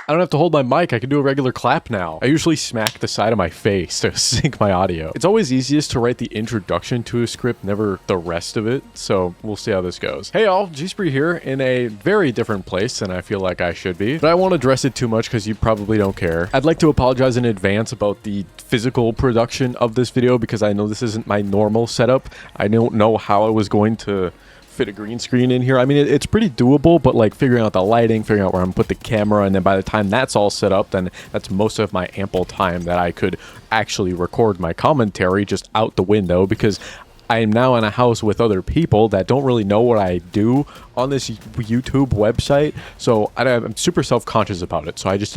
I don't have to hold my mic. I can do a regular clap now. I usually smack the side of my face to sync my audio. It's always easiest to write the introduction to a script, never the rest of it. So we'll see how this goes. Hey all, gspree here in a very different place than I feel like I should be, but I won't address it too much because you probably don't care. I'd like to apologize in advance about the physical production of this video because I know this isn't my normal setup. I don't know how I was going to fit a green screen in here. I mean, it's pretty doable, but like figuring out the lighting, figuring out where I'm gonna put the camera, and then by the time that's all set up, then that's most of my ample time that I could actually record my commentary just out the window, because I am now in a house with other people that don't really know what I do on this YouTube website, so I'm super self-conscious about it. So I just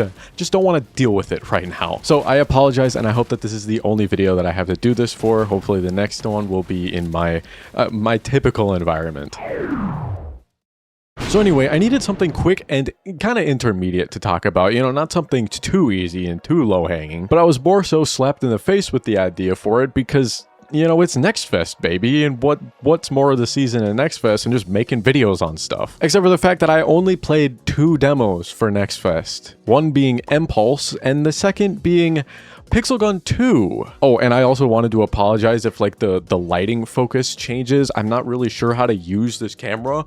don't want to deal with it right now. So I apologize, and I hope that this is the only video that I have to do this for. Hopefully the next one will be in my my typical environment. So anyway, I needed something quick and kind of intermediate to talk about, you know, not something too easy and too low-hanging, but I was more so slapped in the face with the idea for it because, you know, it's Next Fest, baby, and what's more of the season in Next Fest and just making videos on stuff. Except for the fact that I only played 2 demos for Next Fest. One being Empulse, and the second being Pixel Gun 2. Oh, and I also wanted to apologize if like the lighting focus changes. I'm not really sure how to use this camera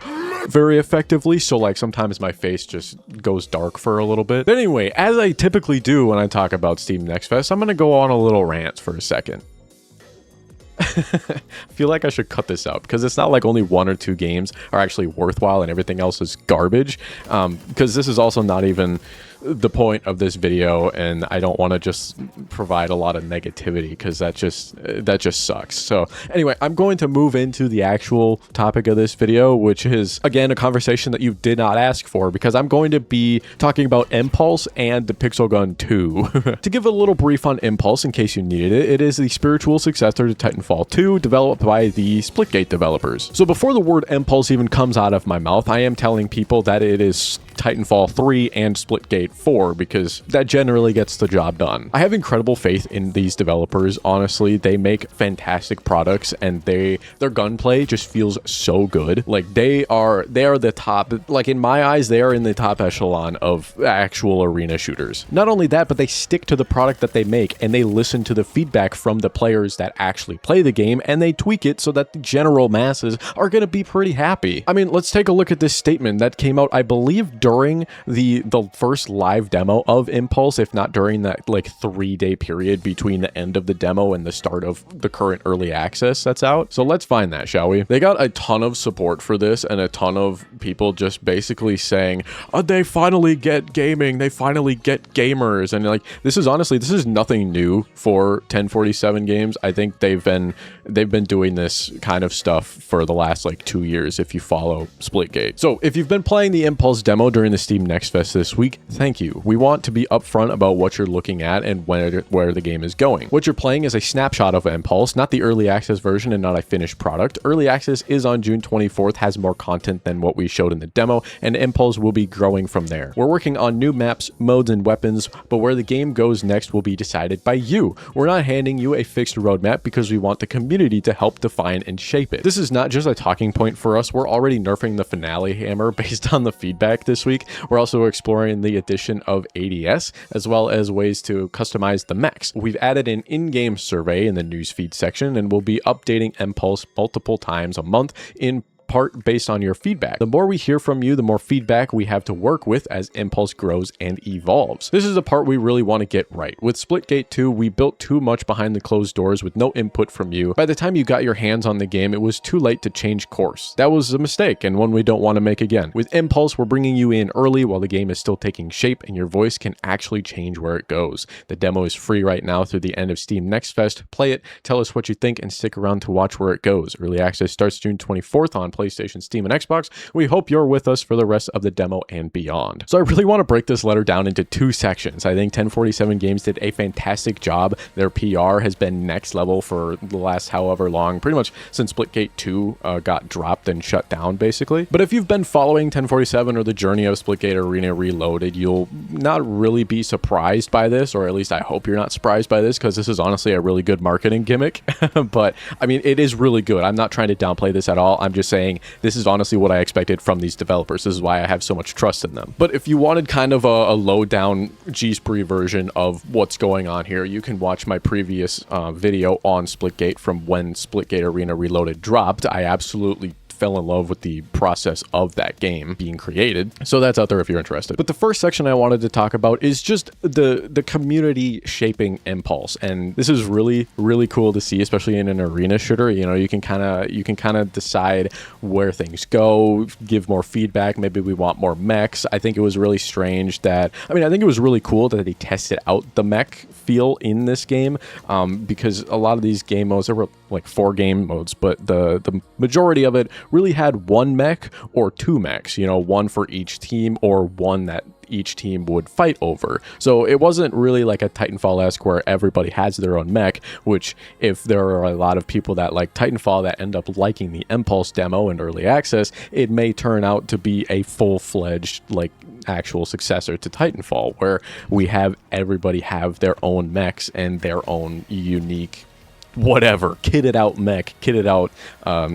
very effectively, so like sometimes my face just goes dark for a little bit. But anyway, as I typically do when I talk about Steam Next Fest, I'm gonna go on a little rant for a second. I feel like I should cut this out because it's not like only 1 or 2 games are actually worthwhile and everything else is garbage, because this is also not even the point of this video, and I don't want to just provide a lot of negativity because that just sucks. So anyway, I'm going to move into the actual topic of this video, which is again a conversation that you did not ask for, because I'm going to be talking about Empulse and the Pixel Gun 2. To give a little brief on Empulse in case you needed it, it is the spiritual successor to Titanfall 2, developed by the Splitgate developers. So before the word Empulse even comes out of my mouth, I am telling people that it is Titanfall 3 and Splitgate 4, because that generally gets the job done. I have incredible faith in these developers. Honestly, they make fantastic products, and their gunplay just feels so good. Like they are the top, like in my eyes, they are in the top echelon of actual arena shooters. Not only that, but they stick to the product that they make, and they listen to the feedback from the players that actually play the game, and they tweak it so that the general masses are going to be pretty happy. I mean, let's take a look at this statement that came out, I believe, during the first live demo of Empulse, if not during that like 3-day period between the end of the demo and the start of the current early access that's out. So let's find that, shall we? They got a ton of support for this and a ton of people just basically saying, oh, they finally get gaming, they finally get gamers. And like, this is nothing new for 1047 games. I think they've been doing this kind of stuff for the last like 2 years if you follow Splitgate. So if you've been playing the Empulse demo during the Steam Next Fest this week, thank you. We want to be upfront about what you're looking at and where the game is going. What you're playing is a snapshot of Empulse, not the early access version and not a finished product. Early access is on June 24th, has more content than what we showed in the demo, and Empulse will be growing from there. We're working on new maps, modes, and weapons, but where the game goes next will be decided by you. We're not handing you a fixed roadmap because we want the community to help define and shape it. This is not just a talking point for us. We're already nerfing the finale hammer based on the feedback this week. We're also exploring the addition of ADS, as well as ways to customize the mechs. We've added an in-game survey in the newsfeed section, and we'll be updating Empulse multiple times a month in part based on your feedback. The more we hear from you, the more feedback we have to work with as Empulse grows and evolves. This is the part we really want to get right. With Splitgate 2, we built too much behind the closed doors with no input from you. By the time you got your hands on the game, it was too late to change course. That was a mistake, and one we don't want to make again. With Empulse, we're bringing you in early while the game is still taking shape, and your voice can actually change where it goes. The demo is free right now through the end of Steam Next Fest. Play it, tell us what you think, and stick around to watch where it goes. Early access starts June 24th on PlayStation, Steam, and Xbox. We hope you're with us for the rest of the demo and beyond. So I really want to break this letter down into 2 sections. I think 1047 Games did a fantastic job. Their PR has been next level for the last however long, pretty much since Splitgate 2 got dropped and shut down, basically. But if you've been following 1047 or the journey of Splitgate Arena Reloaded, you'll not really be surprised by this, or at least I hope you're not surprised by this, because this is honestly a really good marketing gimmick. But I mean, it is really good. I'm not trying to downplay this at all. I'm just saying saying this is honestly what I expected from these developers. This is why I have so much trust in them. But if you wanted kind of a low down gspree version of what's going on here, you can watch my previous video on Splitgate from when Splitgate Arena Reloaded dropped. I absolutely fell in love with the process of that game being created. So that's out there if you're interested. But the first section I wanted to talk about is just the community shaping Empulse. And this is really, really cool to see, especially in an arena shooter. You know, you can kind of decide where things go, give more feedback. Maybe we want more mechs. I think it was really strange that, I think it was really cool that they tested out the mech feel in this game, because a lot of these game modes, there were like 4 game modes, but the majority of it really had one mech or 2 mechs, you know, one for each team or one that each team would fight over. So it wasn't really like a Titanfall-esque where everybody has their own mech, which if there are a lot of people that like Titanfall that end up liking the Empulse demo and early access, it may turn out to be a full-fledged like actual successor to Titanfall, where we have everybody have their own mechs and their own unique whatever kitted out mech, kitted out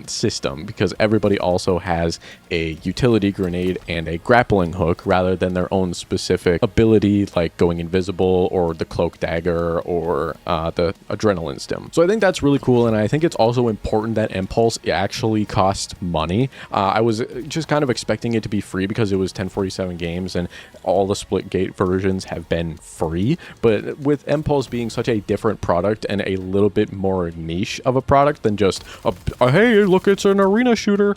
system, because everybody also has a utility grenade and a grappling hook rather than their own specific ability like going invisible or the cloak dagger or the adrenaline stem. So I think that's really cool, and I think it's also important that Empulse actually costs money. I was just kind of expecting it to be free because it was 1047 games and all the Splitgate versions have been free, but with Empulse being such a different product and a little bit more niche of a product than just a hey, look, it's an arena shooter,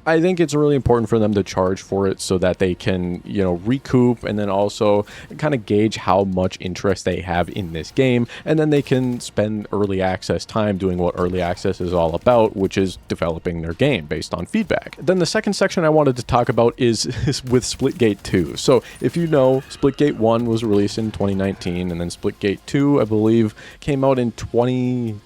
I think it's really important for them to charge for it so that they can, you know, recoup and then also kind of gauge how much interest they have in this game, and then they can spend early access time doing what early access is all about, which is developing their game based on feedback. Then the second section I wanted to talk about is with Splitgate 2. So if you know, Splitgate 1 was released in 2019, and then Splitgate 2, I believe, came out in 2022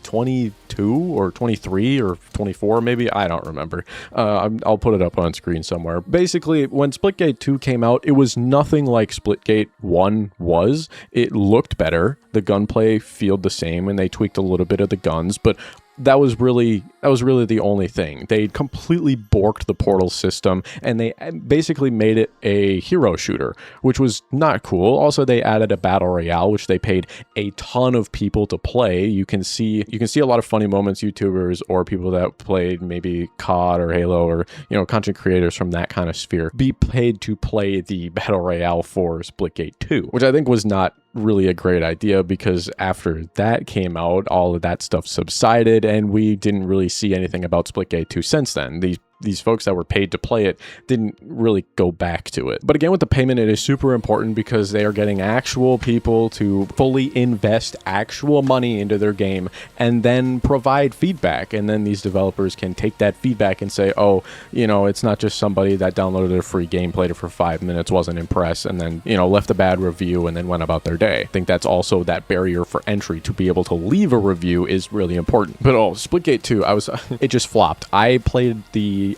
or 23 or 24 maybe, I don't remember. I'll put it up on screen somewhere. Basically, when Splitgate 2 came out, it was nothing like Splitgate 1 was. It looked better, the gunplay felt the same, and they tweaked a little bit of the guns, but that was really the only thing. They completely borked the portal system, and they basically made it a hero shooter, which was not cool. Also, they added a battle royale, which they paid a ton of people to play. You can see a lot of funny moments, YouTubers or people that played maybe COD or Halo, or, you know, content creators from that kind of sphere, be paid to play the battle royale for Splitgate 2, which I think was not really a great idea, because after that came out, all of that stuff subsided and we didn't really see anything about Splitgate 2 since then. These folks that were paid to play it didn't really go back to it. But again, with the payment, it is super important because they are getting actual people to fully invest actual money into their game and then provide feedback. And then these developers can take that feedback and say, oh, you know, it's not just somebody that downloaded a free game, played it for 5 minutes, wasn't impressed, and then, you know, left a bad review and then went about their day. I think that's also that barrier for entry to be able to leave a review is really important. But Splitgate 2, it just flopped. I played the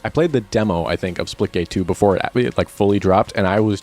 demo, I think, of Splitgate 2 before it like fully dropped, and I was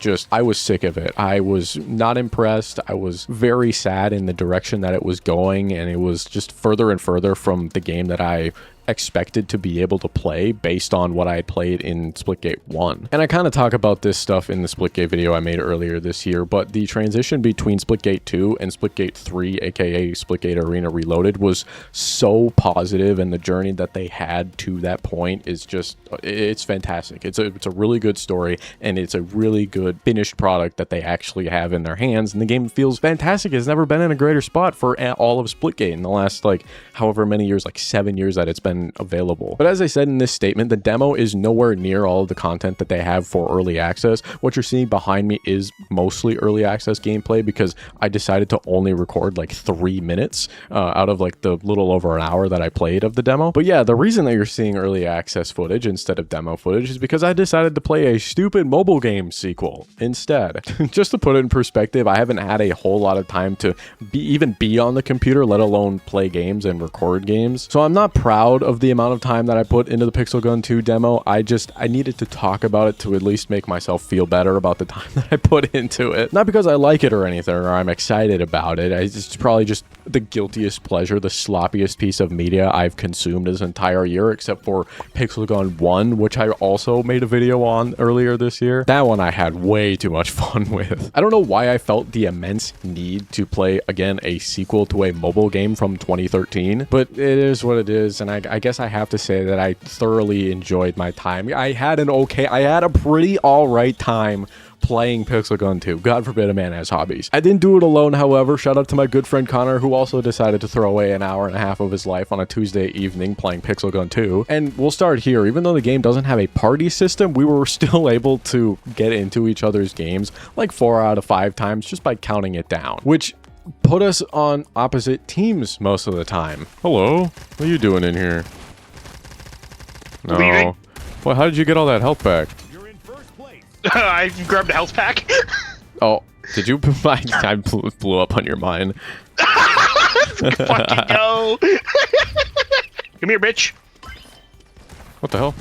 sick of it. I was not impressed. I was very sad in the direction that it was going, and it was just further and further from the game that I expected to be able to play based on what I had played in Splitgate 1. And I kind of talk about this stuff in the Splitgate video I made earlier this year, but the transition between Splitgate 2 and Splitgate 3, aka Splitgate Arena Reloaded, was so positive, and the journey that they had to that point is just, it's fantastic. It's a really good story, and it's a really good finished product that they actually have in their hands, and the game feels fantastic. It's never been in a greater spot for all of Splitgate in the last, like, however many years, like 7 years that it's been available. But as I said in this statement, the demo is nowhere near all of the content that they have for early access. What you're seeing behind me is mostly early access gameplay, because I decided to only record like 3 minutes out of like the little over an hour that I played of the demo. But yeah, the reason that you're seeing early access footage instead of demo footage is because I decided to play a stupid mobile game sequel instead. Just to put it in perspective, I haven't had a whole lot of time to even be on the computer, let alone play games and record games. So I'm not proud proud of the amount of time that I put into the Pixel Gun 2 demo. I needed to talk about it to at least make myself feel better about the time that I put into it. Not because I like it or anything, or I'm excited about it. It's probably just the guiltiest pleasure, the sloppiest piece of media I've consumed this entire year, except for Pixel Gun 1, which I also made a video on earlier this year. That one I had way too much fun with. I don't know why I felt the immense need to play, again, a sequel to a mobile game from 2013, but it is what it is, and I guess I have to say that I thoroughly enjoyed my time. I had a pretty alright time playing Pixel Gun 2. God forbid a man has hobbies. I didn't do it alone, however. Shout out to my good friend Connor, who also decided to throw away an hour and a half of his life on a Tuesday evening playing Pixel Gun 2. And we'll start here. Even though the game doesn't have a party system, we were still able to get into each other's games like 4 out of 5 times just by counting it down, which put us on opposite teams most of the time. Hello? What are you doing in here? No. Leaving. Well, how did you get all that health back? I grabbed a health pack. Oh, did you? I blew up on your mine. Fucking go. Come here, bitch. What the hell?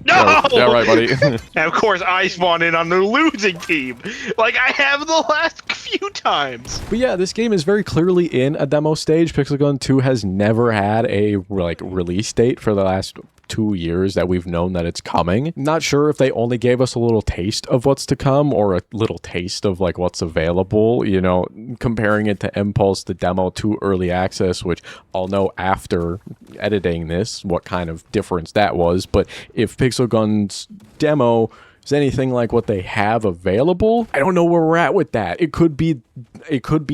No! Yeah, right, buddy. And of course, I spawned in on the losing team, like I have the last few times. But yeah, this game is very clearly in a demo stage. Pixel Gun 2 has never had a release date for the last 2 years that we've known that it's coming. Not sure if they only gave us a little taste of what's to come or a little taste of like what's available, you know, comparing it to Empulse, the demo to early access, which I'll know after editing this what kind of difference that was. But if Pixel Gun's demo is anything like what they have available, I don't know where we're at with that. It could be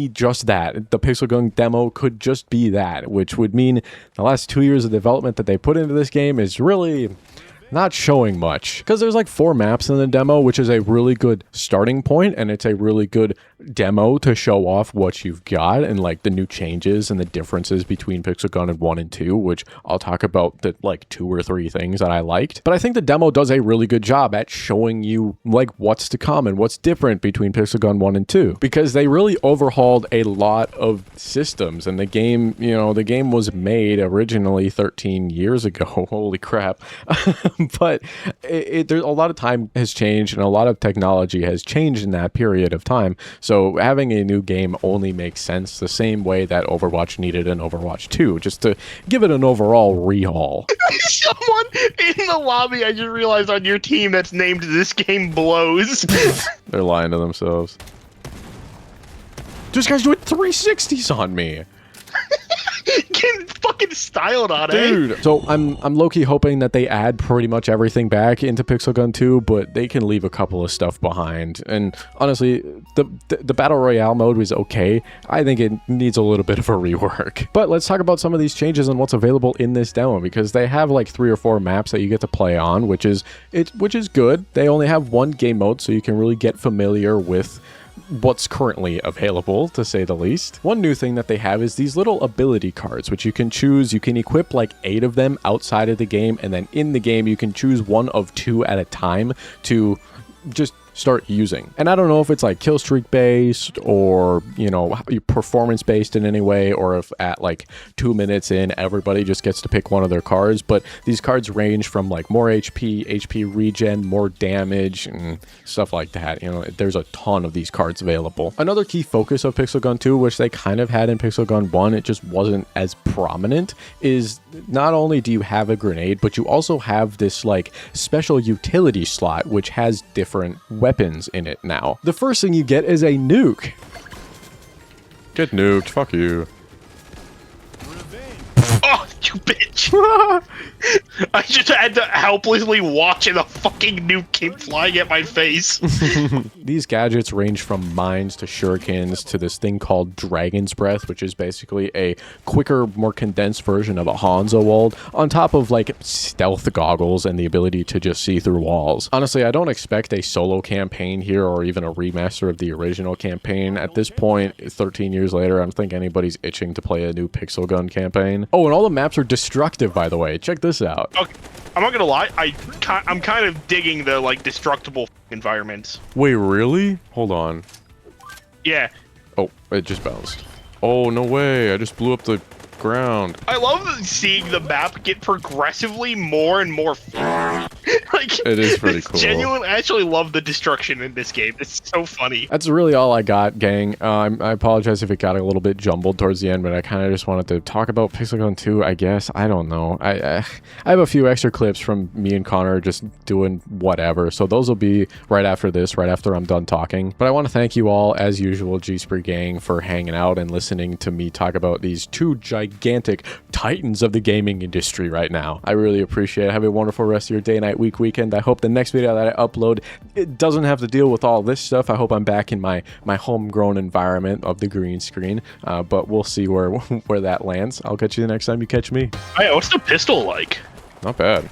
just that. The Pixel Gun demo could just be that, which would mean the last 2 years of development that they put into this game is really not showing much, because there's like 4 maps in the demo, which is a really good starting point, and it's a really good demo to show off what you've got and like the new changes and the differences between Pixel Gun 1 and 2, which I'll talk about the like 2 or 3 things that I liked. But I think the demo does a really good job at showing you like what's to come and what's different between Pixel Gun 1 and 2, because they really overhauled a lot of systems. And the game, you know, the game was made originally 13 years ago. Holy crap. But there's a lot of time has changed and a lot of technology has changed in that period of time. So having a new game only makes sense, the same way that Overwatch needed an Overwatch 2, just to give it an overall rehaul. Someone in the lobby, I just realized, on your team that's named This Game Blows. They're lying to themselves. This guy's doing 360s on me. Getting fucking styled on it, dude. So I'm low-key hoping that they add pretty much everything back into Pixel Gun 2, but they can leave a couple of stuff behind. And honestly, the Battle Royale mode was okay. I think it needs a little bit of a rework. But let's talk about some of these changes and what's available in this demo, because they have like 3 or 4 maps that you get to play on, which is good. They only have 1 game mode, so you can really get familiar with what's currently available, to say the least. One new thing that they have is these little ability cards, which you can choose. You can equip like 8 of them outside of the game, and then in the game you can choose 1 of 2 at a time to just start using. And I don't know if it's like kill streak based or, you know, performance based in any way, or if at like 2 minutes in everybody just gets to pick one of their cards. But these cards range from like more HP regen, more damage, and stuff like that. You know, there's a ton of these cards available. Another key focus of Pixel Gun 2, which they kind of had in Pixel Gun 1, it just wasn't as prominent, is not only do you have a grenade, but you also have this like special utility slot, which has different weapons in it now. The first thing you get is a nuke. Get nuked, fuck you. Oh, you bitch! I just had to helplessly watch and the fucking nuke came flying at my face. These gadgets range from mines to shurikens to this thing called Dragon's Breath, which is basically a quicker, more condensed version of a Hanzo ult, on top of like stealth goggles and the ability to just see through walls. Honestly, I don't expect a solo campaign here or even a remaster of the original campaign. At this point, 13 years later, I don't think anybody's itching to play a new Pixel Gun campaign. Oh, and all the maps are destructive, by the way. Check this out. Okay, I'm not gonna lie, I'm kind of digging the like destructible environments. Wait, really? Hold on. Yeah. Oh, it just bounced. Oh, no way. I just blew up the ground. I love seeing the map get progressively more and more like, It is pretty it's cool. genuine. I actually love the destruction in this game. It's so funny. That's really all I got, gang. I apologize if it got a little bit jumbled towards the end, but I kind of just wanted to talk about Pixelgun 2, I guess. I don't know. I have a few extra clips from me and Connor just doing whatever, so those will be right after this, right after I'm done talking. But I want to thank you all, as usual, gspree gang, for hanging out and listening to me talk about these two gigantic titans of the gaming industry right now. I really appreciate it. Have a wonderful rest of your day, night, week, weekend. I hope the next video that I upload, it doesn't have to deal with all this stuff. I hope I'm back in my homegrown environment of the green screen, but we'll see where that lands. I'll catch you the next time you catch me. Hey, what's the pistol like? Not bad.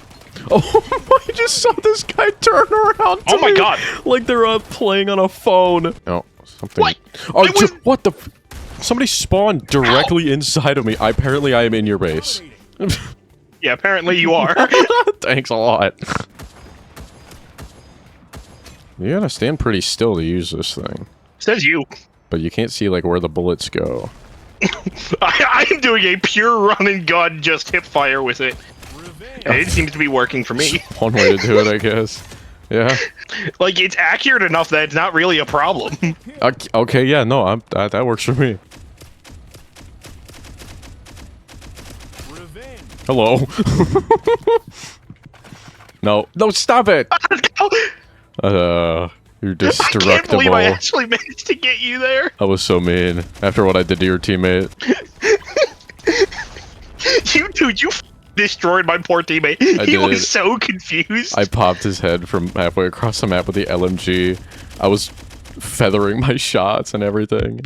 Oh, I just saw this guy turn around to Oh my me god. like they're playing on a phone. Oh, something. What? Oh, It was- what the? Somebody spawned directly inside of me. Apparently, I am in your base. Yeah, apparently you are. Thanks a lot. You gotta stand pretty still to use this thing. Says you. But you can't see, like, where the bullets go. I'm doing a pure run and gun, just hip fire with it. And it seems to be working for me. One way to do it, I guess. Yeah. Like, it's accurate enough that it's not really a problem. Okay, yeah, no, that works for me. Hello. No, stop it! You're I destructible. can't believe I actually managed to get you there. I was so mean after what I did to your teammate. You destroyed my poor teammate. I He did. was so confused. I popped his head from halfway across the map with the LMG. I was feathering my shots and everything.